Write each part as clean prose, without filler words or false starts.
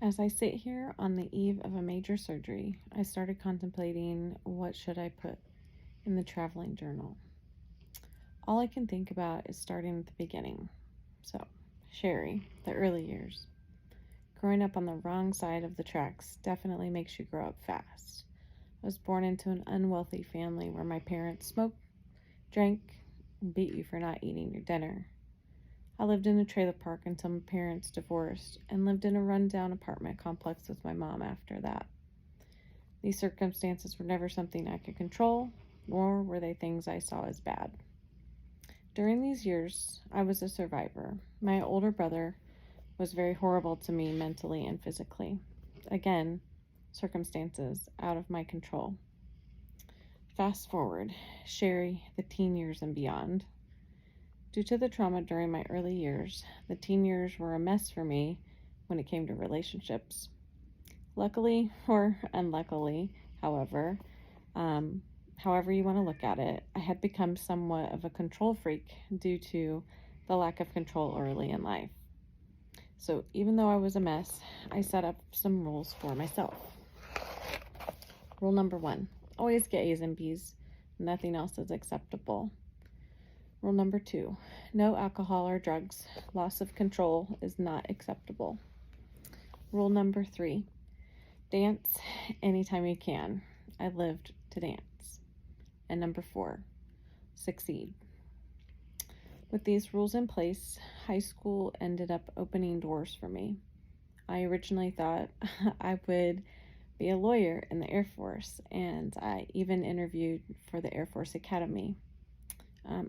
As I sit here on the eve of a major surgery, I started contemplating what should I put in the traveling journal. All I can think about is starting at the beginning. So, Sherry, the early years. Growing up on the wrong side of the tracks definitely makes you grow up fast. I was born into an unwealthy family where my parents smoked, drank, and beat you for not eating your dinner. I lived in a trailer park until my parents divorced and lived in a rundown apartment complex with my mom after that. These circumstances were never something I could control, nor were they things I saw as bad. During these years, I was a survivor. My older brother was very horrible to me mentally and physically. Again, circumstances out of my control. Fast forward, Sherry, the teen years and beyond. Due to the trauma during my early years, the teen years were a mess for me when it came to relationships. Luckily, or unluckily, however, however you want to look at it, I had become somewhat of a control freak due to the lack of control early in life. So even though I was a mess, I set up some rules for myself. Rule number 1, always get A's and B's. Nothing else is acceptable. Rule number 2, no alcohol or drugs. Loss of control is not acceptable. Rule number 3, dance anytime you can. I lived to dance. And number 4, succeed. With these rules in place, high school ended up opening doors for me. I originally thought I would be a lawyer in the Air Force, and I even interviewed for the Air Force Academy.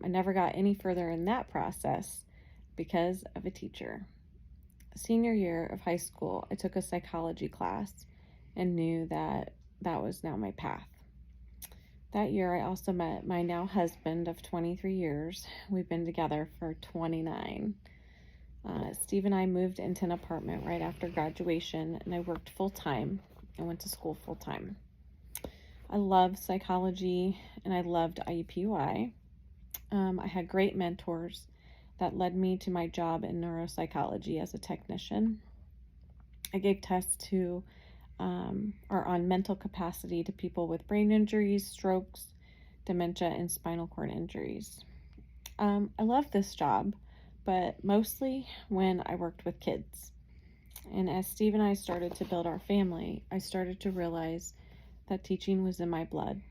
I never got any further in that process because of a teacher. Senior year of high school, I took a psychology class and knew that that was now my path. That year, I also met my now husband of 23 years. We've been together for 29. Steve and I moved into an apartment right after graduation, and I worked full-time and went to school full-time. I loved psychology, and I loved IUPUI. I had great mentors that led me to my job in neuropsychology as a technician. I gave tests to or on mental capacity to people with brain injuries, strokes, dementia, and spinal cord injuries. I loved this job, but mostly when I worked with kids. And as Steve and I started to build our family, I started to realize that teaching was in my blood.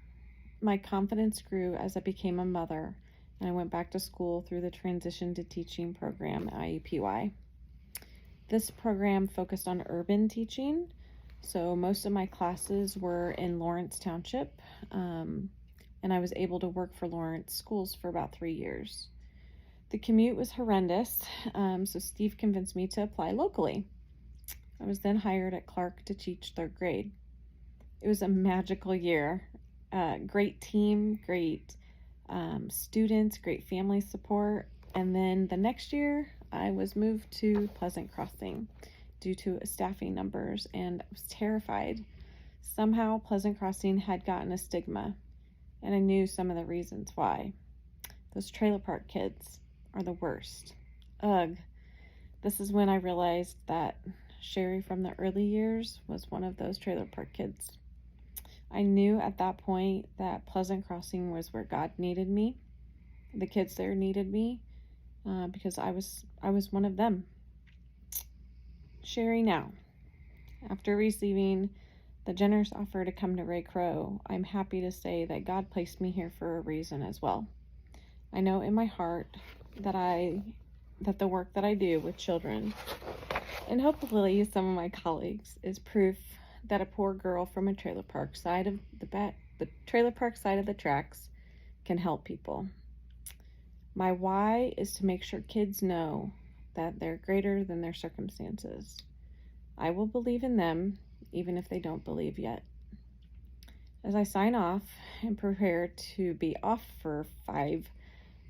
My confidence grew as I became a mother, and I went back to school through the Transition to Teaching program at IUPUI. This program focused on urban teaching, so most of my classes were in Lawrence Township, and I was able to work for Lawrence schools for about 3 years. The commute was horrendous, so Steve convinced me to apply locally. I was then hired at Clark to teach 3rd grade. It was a magical year. Great team, great students, great family support, and then the next year I was moved to Pleasant Crossing due to staffing numbers, and I was terrified. Somehow Pleasant Crossing had gotten a stigma, and I knew some of the reasons why. Those trailer park kids are the worst. Ugh. This is when I realized that Sherry from the early years was one of those trailer park kids. I knew at that point that Pleasant Crossing was where God needed me. The kids there needed me because I was one of them. Sherry now. After receiving the generous offer to come to Ray Crow, I'm happy to say that God placed me here for a reason as well. I know in my heart that the work that I do with children, and hopefully some of my colleagues, is proof that a poor girl from a trailer park side of the trailer park side of the tracks can help people. My why is to make sure kids know that they're greater than their circumstances. I will believe in them even if they don't believe yet. As I sign off and prepare to be off for 5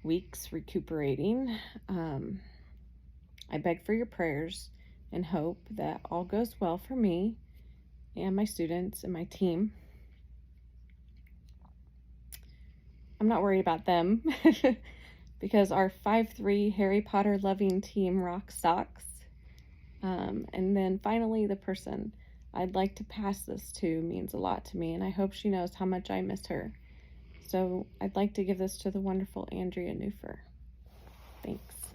weeks recuperating, I beg for your prayers and hope that all goes well for me and my students and my team. I'm not worried about them because our 5'3" Harry Potter loving team rock socks. And then finally, the person I'd like to pass this to means a lot to me, and I hope she knows how much I miss her. So I'd like to give this to the wonderful Andrea Newfer. Thanks.